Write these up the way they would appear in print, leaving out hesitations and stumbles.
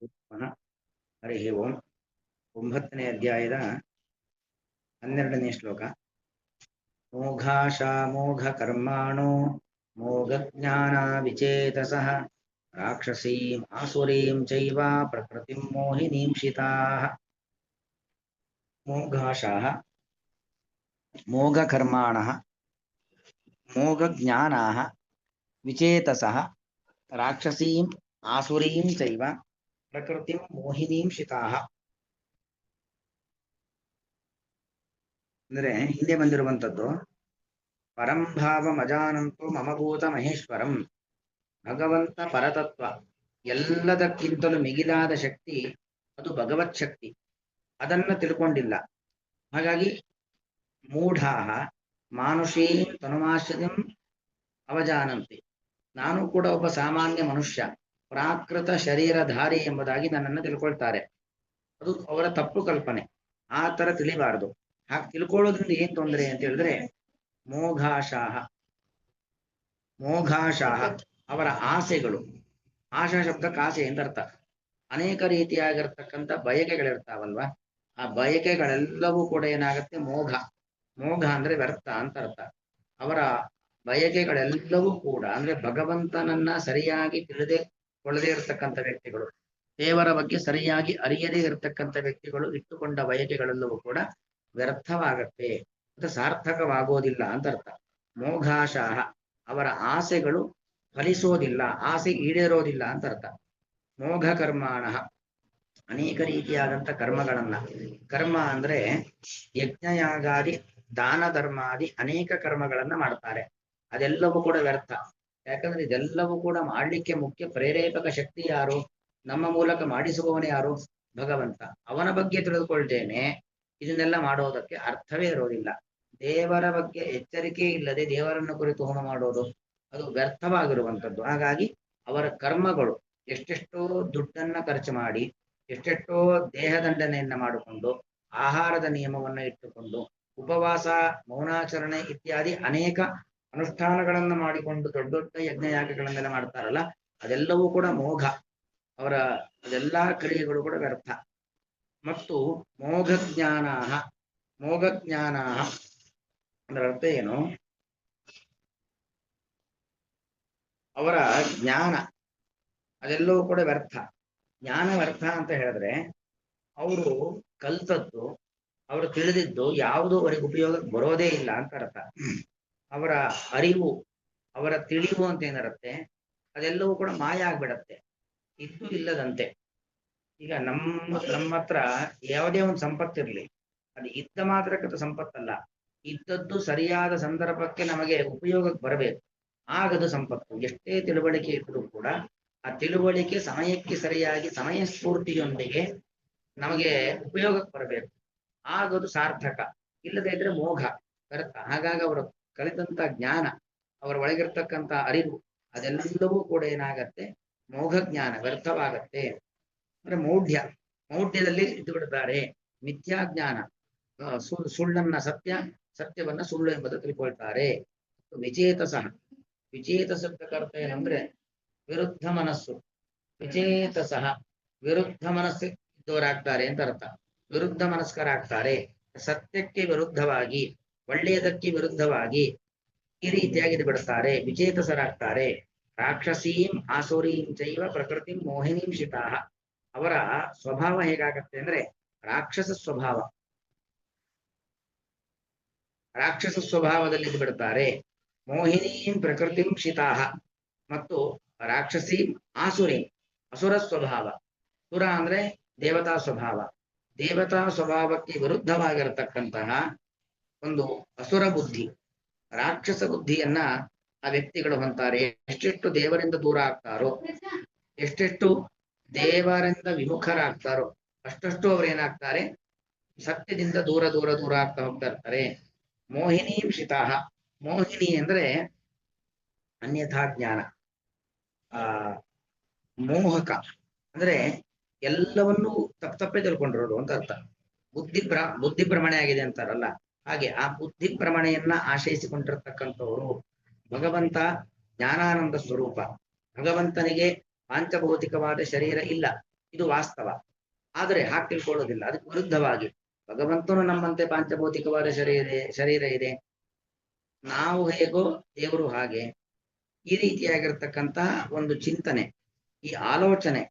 ಹರಿ ಓಂ. 9ನೇ ಅಧ್ಯಾಯದ 12ನೇ ಶ್ಲೋಕ. ಮೋಘಾಶಾಮೋಘ ಕರ್ಮಾಣೋ ಮೋಘಜ್ಞಾನ ವಿಚೇತಸಃ ರಾಕ್ಷಸೀಂ ಆಸುರೀಂ ಚೈವ ಪ್ರಕೃತಿಂ ಮೋಹಿನೀಂಷಿತಾಃ. ಮೋಘಾಶಾಃ ಮೋಘಕರ್ಮಾಣಃ ಮೋಘಜ್ಞಾನಾಃ ವಿಚೇತಸಃ ರಾಕ್ಷಸೀಂ ಆಸುರೀಂ ಚೈವ ಪ್ರಕೃತಿಂ ಮೋಹಿನೀಂಷಿತಾಃ. ಅಂದರೆ ಹಿಂದೆ ಬಂದಿರುವಂಥದ್ದು ಪರಂಭಾವಮಜಾನಂತೋ ಮಮಭೂತ ಮಹೇಶ್ವರಂ. ಭಗವಂತ ಪರತತ್ವ, ಎಲ್ಲದಕ್ಕಿಂತಲೂ ಮಿಗಿಲಾದ ಶಕ್ತಿ ಅದು ಭಗವತ್ ಶಕ್ತಿ. ಅದನ್ನು ತಿಳ್ಕೊಂಡಿಲ್ಲ. ಹಾಗಾಗಿ ಮೂಢಾಹ ಮಾನುಷೀಂ ತನುಮಾಶ್ರಿತಂ ಅವಜಾನಂತಿ. ನಾನು ಕೂಡ ಒಬ್ಬ ಸಾಮಾನ್ಯ ಮನುಷ್ಯ, ಪ್ರಾಕೃತ ಶರೀರಧಾರಿ ಎಂಬುದಾಗಿ ನನ್ನನ್ನು ತಿಳ್ಕೊಳ್ತಾರೆ. ಅದು ಅವರ ತಪ್ಪು ಕಲ್ಪನೆ. ಆ ಥರ ತಿಳಿಬಾರದು. ಹಾಗೆ ತಿಳ್ಕೊಳ್ಳೋದ್ರಿಂದ ಏನ್ ತೊಂದರೆ ಅಂತ ಹೇಳಿದ್ರೆ ಮೋಘಾಶಾಹ ಮೋಘಾಶಾಹ ಅವರ ಆಸೆಗಳು. ಆಶಾ ಶಬ್ದಕ್ಕೆ ಆಸೆ ಅಂತ ಅರ್ಥ. ಅನೇಕ ರೀತಿಯಾಗಿರ್ತಕ್ಕಂಥ ಬಯಕೆಗಳಿರ್ತಾವಲ್ವಾ, ಆ ಬಯಕೆಗಳೆಲ್ಲವೂ ಕೂಡ ಏನಾಗುತ್ತೆ ಮೋಘ. ಮೋಘ ಅಂದ್ರೆ ವ್ಯರ್ಥ ಅಂತ ಅರ್ಥ. ಅವರ ಬಯಕೆಗಳೆಲ್ಲವೂ ಕೂಡ ಅಂದ್ರೆ ಭಗವಂತನನ್ನ ಸರಿಯಾಗಿ ಕೊಳ್ಳದೇ ಇರತಕ್ಕಂಥ ವ್ಯಕ್ತಿಗಳು, ದೇವರ ಬಗ್ಗೆ ಸರಿಯಾಗಿ ಅರಿಯದೇ ಇರತಕ್ಕಂಥ ವ್ಯಕ್ತಿಗಳು ಇಟ್ಟುಕೊಂಡ ಬಯಕೆಗಳೆಲ್ಲವೂ ಕೂಡ ವ್ಯರ್ಥವಾಗತ್ತೆ, ಅದು ಸಾರ್ಥಕವಾಗೋದಿಲ್ಲ ಅಂತ ಅರ್ಥ. ಮೋಘಾಶಾಹ ಅವರ ಆಸೆಗಳು ಫಲಿಸೋದಿಲ್ಲ, ಆಸೆ ಈಡೇರೋದಿಲ್ಲ ಅಂತ ಅರ್ಥ. ಮೋಘ ಕರ್ಮಾಣ ಅನೇಕ ರೀತಿಯಾದಂಥ ಕರ್ಮಗಳನ್ನ, ಕರ್ಮ ಅಂದ್ರೆ ಯಜ್ಞಯಾಗಾದಿ ದಾನ ಧರ್ಮಾದಿ ಅನೇಕ ಕರ್ಮಗಳನ್ನ ಮಾಡ್ತಾರೆ. ಅದೆಲ್ಲವೂ ಕೂಡ ವ್ಯರ್ಥ. ಯಾಕಂದ್ರೆ ಇದೆಲ್ಲವೂ ಕೂಡ ಮಾಡಲಿಕ್ಕೆ ಮುಖ್ಯ ಪ್ರೇರೇಪಕ ಶಕ್ತಿ ಯಾರು? ನಮ್ಮ ಮೂಲಕ ಮಾಡಿಸುವವನೇ ಯಾರು? ಭಗವಂತ. ಅವನ ಬಗ್ಗೆ ತಿಳಿದುಕೊಳ್ತೇನೆ, ಇದನ್ನೆಲ್ಲ ಮಾಡೋದಕ್ಕೆ ಅರ್ಥವೇ ಇರೋದಿಲ್ಲ. ದೇವರ ಬಗ್ಗೆ ಎಚ್ಚರಿಕೆ ಇಲ್ಲದೆ ದೇವರನ್ನು ಕುರಿತು ಹೋಮ ಮಾಡೋದು ಅದು ವ್ಯರ್ಥವಾಗಿರುವಂಥದ್ದು. ಹಾಗಾಗಿ ಅವರ ಕರ್ಮಗಳು ಎಷ್ಟೆಷ್ಟೋ ದುಡ್ಡನ್ನ ಖರ್ಚು ಮಾಡಿ, ಎಷ್ಟೆಷ್ಟೋ ದೇಹದಂಡನೆಯನ್ನ ಮಾಡಿಕೊಂಡು, ಆಹಾರದ ನಿಯಮವನ್ನ ಇಟ್ಟುಕೊಂಡು, ಉಪವಾಸ ಮೌನಾಚರಣೆ ಇತ್ಯಾದಿ ಅನೇಕ ಅನುಷ್ಠಾನಗಳನ್ನ ಮಾಡಿಕೊಂಡು ದೊಡ್ಡ ದೊಡ್ಡ ಯಜ್ಞಯಾಗಗಳನ್ನೆಲ್ಲ ಮಾಡ್ತಾರಲ್ಲ, ಅದೆಲ್ಲವೂ ಕೂಡ ಮೋಘ. ಅವರ ಅದೆಲ್ಲಾ ಕ್ರಿಯೆಗಳು ಕೂಡ ವ್ಯರ್ಥ. ಮತ್ತು ಮೋಘಜ್ಞಾನಾಹ ಮೋಘಜ್ಞಾನಾಹ ಅದರ ಅರ್ಥ ಏನು? ಅವರ ಜ್ಞಾನ ಅದೆಲ್ಲವೂ ಕೂಡ ವ್ಯರ್ಥ. ಜ್ಞಾನ ವ್ಯರ್ಥ ಅಂತ ಹೇಳಿದ್ರೆ ಅವರು ಕಲ್ತದ್ದು, ಅವರು ತಿಳಿದಿದ್ದು ಯಾವುದೂ ಅವರಿಗೆ ಉಪಯೋಗಕ್ಕೆ ಬರೋದೇ ಇಲ್ಲ ಅಂತ ಅರ್ಥ. ಅವರ ಅರಿವು, ಅವರ ತಿಳಿವು ಅಂತ ಏನಿರುತ್ತೆ ಅದೆಲ್ಲವೂ ಕೂಡ ಮಾಯ ಆಗ್ಬಿಡತ್ತೆ, ಇದ್ದು ಇಲ್ಲದಂತೆ. ಈಗ ನಮ್ಮ ಹತ್ರ ಯಾವುದೇ ಒಂದು ಸಂಪತ್ತಿರಲಿ, ಅದು ಇದ್ದ ಮಾತ್ರಕ್ಕೆ ಸಂಪತ್ತಲ್ಲ, ಇದ್ದದ್ದು ಸರಿಯಾದ ಸಂದರ್ಭಕ್ಕೆ ನಮಗೆ ಉಪಯೋಗಕ್ಕೆ ಬರಬೇಕು, ಆಗದು ಸಂಪತ್ತು. ಎಷ್ಟೇ ತಿಳುವಳಿಕೆ ಇದ್ರೂ ಕೂಡ ಆ ತಿಳುವಳಿಕೆ ಸಮಯಕ್ಕೆ ಸರಿಯಾಗಿ ಸಮಯ ಸ್ಫೂರ್ತಿಯೊಂದಿಗೆ ನಮಗೆ ಉಪಯೋಗಕ್ಕೆ ಬರಬೇಕು, ಆಗದು ಸಾರ್ಥಕ. ಇಲ್ಲದೇ ಇದ್ರೆ ಮೋಘ, ವ್ಯರ್ಥ. ಹಾಗಾಗಿ ಅವರು ಕಲಿತಂತ ಜ್ಞಾನ, ಅವರ ಒಳಗಿರ್ತಕ್ಕಂಥ ಅರಿವು ಅದೆಲ್ಲವೂ ಕೂಡ ಏನಾಗತ್ತೆ ಮೋಘ ಜ್ಞಾನ ವ್ಯರ್ಥವಾಗತ್ತೆ. ಅಂದ್ರೆ ಮೌಢ್ಯ, ಮೌಢ್ಯದಲ್ಲಿ ಇದ್ದು ಬಿಡ್ತಾರೆ. ಮಿಥ್ಯಾಜ್ಞಾನ, ಸುಳ್ಳನ್ನ ಸತ್ಯ, ಸತ್ಯವನ್ನ ಸುಳ್ಳು ಎಂಬುದು ತಿಳ್ಕೊಳ್ತಾರೆ. ವಿಚೇತಸಃ, ವಿಚೇತಸಕ್ಕೆ ಅರ್ಥ ಏನಂದ್ರೆ ವಿರುದ್ಧ ಮನಸ್ಸು. ವಿಚೇತಸಃ ವಿರುದ್ಧ ಮನಸ್ಸು ಇದ್ದವರಾಗ್ತಾರೆ ಅಂತ ಅರ್ಥ. ವಿರುದ್ಧ ಮನಸ್ಕರಾಗ್ತಾರೆ, ಸತ್ಯಕ್ಕೆ ವಿರುದ್ಧವಾಗಿ, ಒಳ್ಳೆಯದಕ್ಕೆ ವಿರುದ್ಧವಾಗಿ ಈ ರೀತಿಯಾಗಿ ಬಿಡುತ್ತಾರೆ, ವಿಚೇತಸರಾಗ್ತಾರೆ. ರಾಕ್ಷಸೀಂ ಆಸುರೀಂ ಚೈವ ಪ್ರಕೃತಿ ಮೋಹಿನೀಂ ಶಿತಾಃ. ಅವರ ಸ್ವಭಾವ ಹೇಗಾಗತ್ತೆ ಅಂದ್ರೆ ರಾಕ್ಷಸ ಸ್ವಭಾವ, ರಾಕ್ಷಸ ಸ್ವಭಾವದಲ್ಲಿ ಇದು ಬಿಡುತ್ತಾರೆ. ಮೋಹಿನೀಂ ಪ್ರಕೃತಿಂ ಶಿತಾಃ ಮತ್ತು ರಾಕ್ಷಸೀಂ ಆಸುರೀಂ ಅಸುರ ಸ್ವಭಾವ. ಸುರ ಅಂದ್ರೆ ದೇವತಾ ಸ್ವಭಾವ, ದೇವತಾ ಸ್ವಭಾವಕ್ಕೆ ವಿರುದ್ಧವಾಗಿರತಕ್ಕಂತಹ ಒಂದು ಅಸುರ ಬುದ್ಧಿ, ರಾಕ್ಷಸ ಬುದ್ಧಿಯನ್ನ ಆ ವ್ಯಕ್ತಿಗಳು ಹೊಂತಾರೆ. ಎಷ್ಟೆಷ್ಟು ದೇವರಿಂದ ದೂರ ಆಗ್ತಾರೋ, ಎಷ್ಟೆಷ್ಟು ದೇವರಿಂದ ವಿಮುಖರಾಗ್ತಾರೋ ಅಷ್ಟಷ್ಟು ಅವರೇನಾಗ್ತಾರೆ ಸತ್ಯದಿಂದ ದೂರ ದೂರ ದೂರ ಆಗ್ತಾ ಹೋಗ್ತಾ ಇರ್ತಾರೆ. ಮೋಹಿನೀಂ ಶಿತಾಃ, ಮೋಹಿನಿ ಅಂದ್ರೆ ಅನ್ಯಥಾ ಜ್ಞಾನ, ಆ ಮೋಹಕ ಅಂದ್ರೆ ಎಲ್ಲವನ್ನೂ ತಪ್ಪೇ ತಿಳ್ಕೊಂಡಿರೋದು ಅಂತ ಅರ್ಥ. ಬುದ್ಧಿ ಭ್ರಮಣೆ ಆಗಿದೆ ಅಂತಾರಲ್ಲ, ಹಾಗೆ ಆ ಬುದ್ಧಿ ಭ್ರಮಣೆಯನ್ನ ಆಶ್ರಯಿಸಿಕೊಂಡಿರ್ತಕ್ಕಂಥವರು. ಭಗವಂತ ಜ್ಞಾನಾನಂದ ಸ್ವರೂಪ, ಭಗವಂತನಿಗೆ ಪಾಂಚಭೌತಿಕವಾದ ಶರೀರ ಇಲ್ಲ, ಇದು ವಾಸ್ತವ. ಆದರೆ ಹಾಗೆ ತಿಳ್ಕೊಳ್ಳೋದಿಲ್ಲ. ಅದಕ್ಕೆ ವಿರುದ್ಧವಾಗಿ ಭಗವಂತನು ನಮ್ಮಂತೆ ಪಾಂಚಭೌತಿಕವಾದ ಶರೀರ ಇದೆ, ನಾವು ಹೇಗೋ ದೇವರು ಹಾಗೆ, ಈ ರೀತಿಯಾಗಿರ್ತಕ್ಕಂಥ ಒಂದು ಚಿಂತನೆ, ಈ ಆಲೋಚನೆ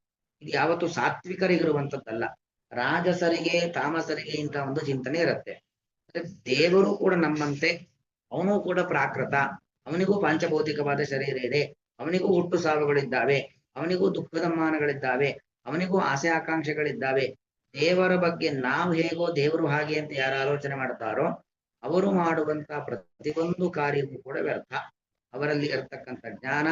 ಇದು ಯಾವತ್ತು ಸಾತ್ವಿಕರಿಗಿರುವಂಥದ್ದಲ್ಲ. ರಾಜಸರಿಗೆ ತಾಮಸರಿಗೆ ಇಂಥ ಒಂದು ಚಿಂತನೆ ಇರುತ್ತೆ. ದೇವರು ಕೂಡ ನಮ್ಮಂತೆ, ಅವನು ಕೂಡ ಪ್ರಾಕೃತ, ಅವನಿಗೂ ಪಾಂಚಭೌತಿಕವಾದ ಶರೀರ ಇದೆ, ಅವನಿಗೂ ಹುಟ್ಟು ಸಾವುಗಳಿದ್ದಾವೆ, ಅವನಿಗೂ ದುಃಖದ ಮಾನಗಳಿದ್ದಾವೆ, ಅವನಿಗೂ ಆಸೆ ಆಕಾಂಕ್ಷೆಗಳಿದ್ದಾವೆ. ದೇವರ ಬಗ್ಗೆ ನಾವು ಹೇಗೋ ದೇವರು ಹಾಗೆ ಅಂತ ಯಾರು ಆಲೋಚನೆ ಮಾಡ್ತಾರೋ ಅವರು ಮಾಡುವಂತಹ ಪ್ರತಿಯೊಂದು ಕಾರ್ಯವೂ ಕೂಡ ವ್ಯರ್ಥ. ಅವರಲ್ಲಿ ಇರತಕ್ಕಂಥ ಜ್ಞಾನ,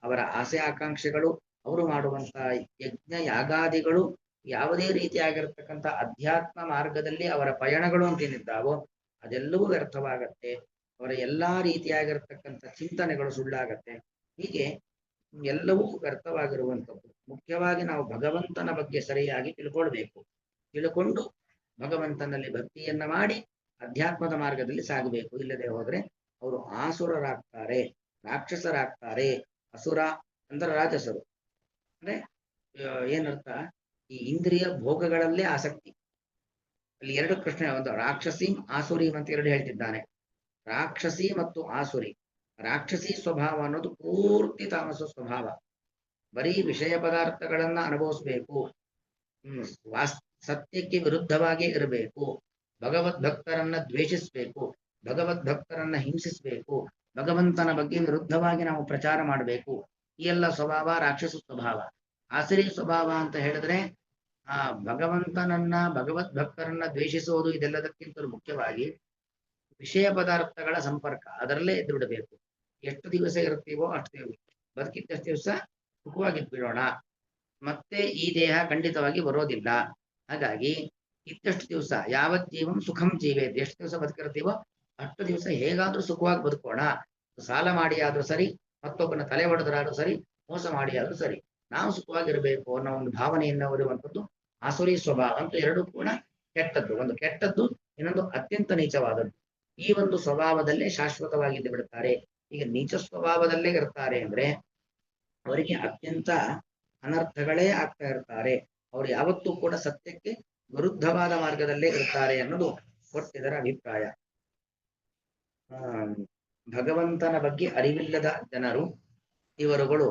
ಅವರ ಆಸೆ ಆಕಾಂಕ್ಷೆಗಳು, ಅವರು ಮಾಡುವಂತಹ ಯಜ್ಞ ಯಾಗಾದಿಗಳು, ಯಾವುದೇ ರೀತಿಯಾಗಿರ್ತಕ್ಕಂಥ ಅಧ್ಯಾತ್ಮ ಮಾರ್ಗದಲ್ಲಿ ಅವರ ಪಯಣಗಳು ಅಂತೇನಿದ್ದಾವೋ ಅದೆಲ್ಲವೂ ವ್ಯರ್ಥವಾಗತ್ತೆ. ಅವರ ಎಲ್ಲಾ ರೀತಿಯಾಗಿರ್ತಕ್ಕಂಥ ಚಿಂತನೆಗಳು ಸುಳ್ಳಾಗತ್ತೆ. ಹೀಗೆ ಎಲ್ಲವೂ ವ್ಯರ್ಥವಾಗಿರುವಂಥದ್ದು. ಮುಖ್ಯವಾಗಿ ನಾವು ಭಗವಂತನ ಬಗ್ಗೆ ಸರಿಯಾಗಿ ತಿಳ್ಕೊಳ್ಬೇಕು. ತಿಳ್ಕೊಂಡು ಭಗವಂತನಲ್ಲಿ ಭಕ್ತಿಯನ್ನ ಮಾಡಿ ಅಧ್ಯಾತ್ಮದ ಮಾರ್ಗದಲ್ಲಿ ಸಾಗಬೇಕು. ಇಲ್ಲದೆ ಹೋದ್ರೆ ಅವರು ಆಸುರರಾಗ್ತಾರೆ, ರಾಕ್ಷಸರಾಗ್ತಾರೆ. ಅಸುರ ಅಂದ್ರೆ ರಾಜಸರು ಅಂದ್ರೆ ಏನರ್ಥ, ಈ ಇಂದ್ರಿಯ ಭೋಗಗಳಲ್ಲೇ ಆಸಕ್ತಿ. ಅಲ್ಲಿ ಎರಡು ಪ್ರಶ್ನೆ, ಒಂದು ರಾಕ್ಷಸಿ ಆಸುರೀಂ ಅಂತ ಎರಡು ಹೇಳ್ತಿದ್ದಾನೆ. ರಾಕ್ಷಸಿ ಮತ್ತು ಆಸುರಿ. ರಾಕ್ಷಸಿ ಸ್ವಭಾವ ಅನ್ನೋದು ಪೂರ್ತಿ ತಾಮಸ ಸ್ವಭಾವ. ಬರೀ ವಿಷಯ ಪದಾರ್ಥಗಳನ್ನ ಅನುಭವಿಸ್ಬೇಕು, ಸತ್ಯಕ್ಕೆ ವಿರುದ್ಧವಾಗಿ ಇರಬೇಕು, ಭಗವದ್ಭಕ್ತರನ್ನ ದ್ವೇಷಿಸಬೇಕು, ಭಗವದ್ಭಕ್ತರನ್ನ ಹಿಂಸಿಸಬೇಕು, ಭಗವಂತನ ಬಗ್ಗೆ ವಿರುದ್ಧವಾಗಿ ನಾವು ಪ್ರಚಾರ ಮಾಡಬೇಕು. ಈ ಎಲ್ಲ ಸ್ವಭಾವ ರಾಕ್ಷಸ ಸ್ವಭಾವ. ಆಸುರಿ ಸ್ವಭಾವ ಅಂತ ಹೇಳಿದ್ರೆ ಆ ಭಗವಂತನನ್ನ ಭಗವದ್ಭಕ್ತರನ್ನ ದ್ವೇಷಿಸುವುದು, ಇದೆಲ್ಲದಕ್ಕಿಂತಲೂ ಮುಖ್ಯವಾಗಿ ವಿಷಯ ಪದಾರ್ಥಗಳ ಸಂಪರ್ಕ, ಅದರಲ್ಲೇ ಎದ್ದು ಬಿಡಬೇಕು. ಎಷ್ಟು ದಿವಸ ಇರ್ತೀವೋ ಅಷ್ಟು ಬದುಕಿದ್ದಷ್ಟು ದಿವಸ ಸುಖವಾಗಿದ್ಬಿಡೋಣ, ಮತ್ತೆ ಈ ದೇಹ ಖಂಡಿತವಾಗಿ ಬರೋದಿಲ್ಲ. ಹಾಗಾಗಿ ಇದ್ದಷ್ಟು ದಿವಸ ಯಾವತ್ ಜೀವಂ ಸುಖಂ ಜೀವೇತ್, ಎಷ್ಟು ದಿವಸ ಬದುಕಿರ್ತೀವೋ ಅಷ್ಟು ದಿವಸ ಹೇಗಾದ್ರೂ ಸುಖವಾಗಿ ಬದುಕೋಣ. ಸಾಲ ಮಾಡಿ ಆದ್ರೂ ಸರಿ, ಮತ್ತೊಬ್ಬನ ತಲೆ ಹೊಡೆದ್ರಾದ್ರೂ ಸರಿ, ಮೋಸ ಮಾಡಿ ಆದ್ರೂ ಸರಿ, ನಾವು ಸುಖವಾಗಿರ್ಬೇಕು ಅನ್ನೋ ಒಂದು ಭಾವನೆಯನ್ನ ಹೊರುವಂಥದ್ದು ಆಸುರಿ ಸ್ವಭಾವ. ಅಂತ ಎರಡೂ ಕೂಡ ಕೆಟ್ಟದ್ದು. ಒಂದು ಕೆಟ್ಟದ್ದು, ಇನ್ನೊಂದು ಅತ್ಯಂತ ನೀಚವಾದದ್ದು. ಈ ಒಂದು ಸ್ವಭಾವದಲ್ಲೇ ಶಾಶ್ವತವಾಗಿದ್ದು ಬಿಡುತ್ತಾರೆ. ಈಗ ನೀಚ ಸ್ವಭಾವದಲ್ಲೇ ಇರ್ತಾರೆ ಅಂದ್ರೆ ಅವರಿಗೆ ಅತ್ಯಂತ ಅನರ್ಥಗಳೇ ಆಗ್ತಾ ಇರ್ತಾರೆ. ಅವರು ಯಾವತ್ತೂ ಕೂಡ ಸತ್ಯಕ್ಕೆ ವಿರುದ್ಧವಾದ ಮಾರ್ಗದಲ್ಲೇ ಇರ್ತಾರೆ ಅನ್ನೋದು ಕೊಟ್ಟಿದರ ಅಭಿಪ್ರಾಯ. ಭಗವಂತನ ಬಗ್ಗೆ ಅರಿವಿಲ್ಲದ ಜನರು ಇವರುಗಳು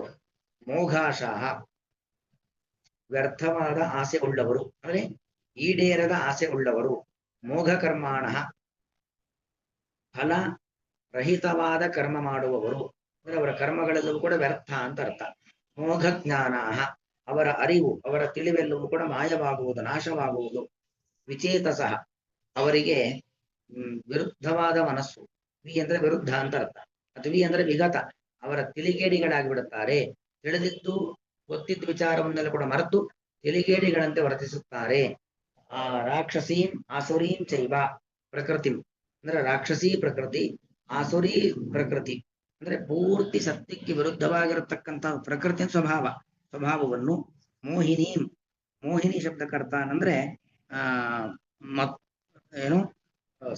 ಮೋಘಾಶಾಹ, ವ್ಯರ್ಥವಾದ ಆಸೆ ಉಳ್ಳವರು, ಅಂದ್ರೆ ಈಡೇರದ ಆಸೆ ಉಳ್ಳವರು. ಮೋಘ ಕರ್ಮಾಣ, ಫಲ ರಹಿತವಾದ ಕರ್ಮ ಮಾಡುವವರು, ಅಂದ್ರೆ ಅವರ ಕರ್ಮಗಳೆಲ್ಲವೂ ಕೂಡ ವ್ಯರ್ಥ ಅಂತ ಅರ್ಥ. ಮೋಘ ಜ್ಞಾನ, ಅವರ ಅರಿವು, ಅವರ ತಿಳಿವೆಲ್ಲವೂ ಕೂಡ ಮಾಯವಾಗುವುದು, ನಾಶವಾಗುವುದು. ವಿಚೇತಸಃ, ಅವರಿಗೆ ವಿರುದ್ಧವಾದ ಮನಸ್ಸು. ವಿ ಅಂದ್ರೆ ವಿರುದ್ಧ ಅಂತ ಅರ್ಥ. ಅಥವಾ ವಿ ಅಂದ್ರೆ ವಿಗತ, ಅವರ ತಿಳಿಗೇಡಿಗಳಾಗಿಬಿಡುತ್ತಾರೆ. ತಿಳಿದಿದ್ದು ಗೊತ್ತಿದ್ದ ವಿಚಾರವನ್ನೆಲ್ಲ ಕೂಡ ಮರೆತು ತಿಳಿಗೇಡಿಗಳಂತೆ ವರ್ತಿಸುತ್ತಾರೆ. ಆ ರಾಕ್ಷಸೀಂ ಆಸುರೀಂ ಚೈವ ಪ್ರಕೃತಿ, ಅಂದ್ರೆ ರಾಕ್ಷಸಿ ಪ್ರಕೃತಿ, ಆಸುರಿ ಪ್ರಕೃತಿ ಅಂದ್ರೆ ಪೂರ್ತಿ ಸತ್ಯಕ್ಕೆ ವಿರುದ್ಧವಾಗಿರತಕ್ಕಂತಹ ಪ್ರಕೃತಿಯ ಸ್ವಭಾವವನ್ನು ಮೋಹಿನೀಂ, ಮೋಹಿನಿ ಶಬ್ದಕರ್ತ ಅಂದ್ರೆ ಏನು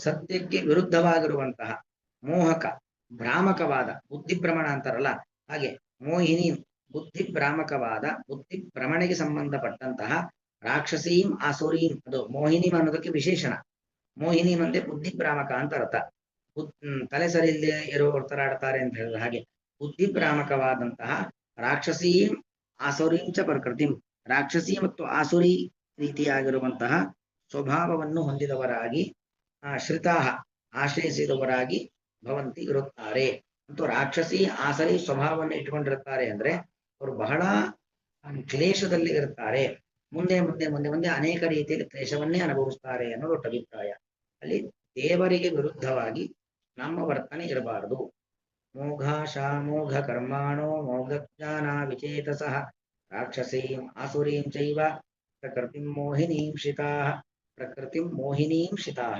ಸತ್ಯಕ್ಕೆ ವಿರುದ್ಧವಾಗಿರುವಂತಹ ಮೋಹಕ, ಭ್ರಾಮಕವಾದ, ಬುದ್ಧಿ ಭ್ರಮಣ ಅಂತಾರಲ್ಲ ಹಾಗೆ ಮೋಹಿನಿ, ಬುದ್ಧಿ ಭ್ರಾಮಕವಾದ, ಬುದ್ಧಿ ಭ್ರಮಣೆಗೆ ಸಂಬಂಧಪಟ್ಟಂತಹ ರಾಕ್ಷಸೀಂ ಆಸುರೀಂ. ಅದು ಮೋಹಿನಿ ಅನ್ನೋದಕ್ಕೆ ವಿಶೇಷಣ. ಮೋಹಿನಿ ಅಂದ್ರೆ ಬುದ್ಧಿ ಭ್ರಾಮಕ ಅಂತ ಅರ್ಥ. ತಲೆ ಸರಿ ಇಲ್ಲದೆ ಇರುವವರು ತರಾಡ್ತಾರೆ ಅಂತ ಹೇಳಿದ್ರೆ ಹಾಗೆ ಬುದ್ಧಿ ಭ್ರಾಮಕವಾದಂತಹ ರಾಕ್ಷಸೀಂ ಆಸುರೀಂ ಚ ಪ್ರಕೃತಿಂ, ರಾಕ್ಷಸಿ ಮತ್ತು ಆಸುರಿ ರೀತಿಯಾಗಿರುವಂತಹ ಸ್ವಭಾವವನ್ನು ಹೊಂದಿದವರಾಗಿ ಶ್ರಿತಾಹ, ಆಶ್ರಯಿಸಿದವರಾಗಿ ಭವಂತಿ ಇರುತ್ತಾರೆ. ಮತ್ತು ರಾಕ್ಷಸಿ ಆಸರಿ ಸ್ವಭಾವವನ್ನು ಇಟ್ಟುಕೊಂಡಿರುತ್ತಾರೆ ಅಂದ್ರೆ ಅವರು ಬಹಳ ಕ್ಲೇಶದಲ್ಲಿ ಇರುತ್ತಾರೆ. ಮುಂದೆ ಮುಂದೆ ಮುಂದೆ ಮುಂದೆ ಅನೇಕ ರೀತಿಯಲ್ಲಿ ಕ್ಲೇಶವನ್ನೇ ಅನುಭವಿಸ್ತಾರೆ ಅನ್ನೋದು ಅಭಿಪ್ರಾಯ. ಅಲ್ಲಿ ದೇವರಿಗೆ ವಿರುದ್ಧವಾಗಿ ನಮ್ಮ ವರ್ತನೆ ಇರಬಾರದು. ಮೋಘಾಶಾ ಮೋಘ ಕರ್ಮಾಣೋ ಮೋಘ ಜ್ಞಾನ ವಿಚೇತಸಃ ರಾಕ್ಷಸೀಂ ಆಸುರೀಂ ಚೈವ ಪ್ರಕೃತಿಂ ಮೋಹಿನೀಂ ಶಿತಾಃ, ಪ್ರಕೃತಿಂ ಮೋಹಿನೀಂ ಶಿತಾಃ.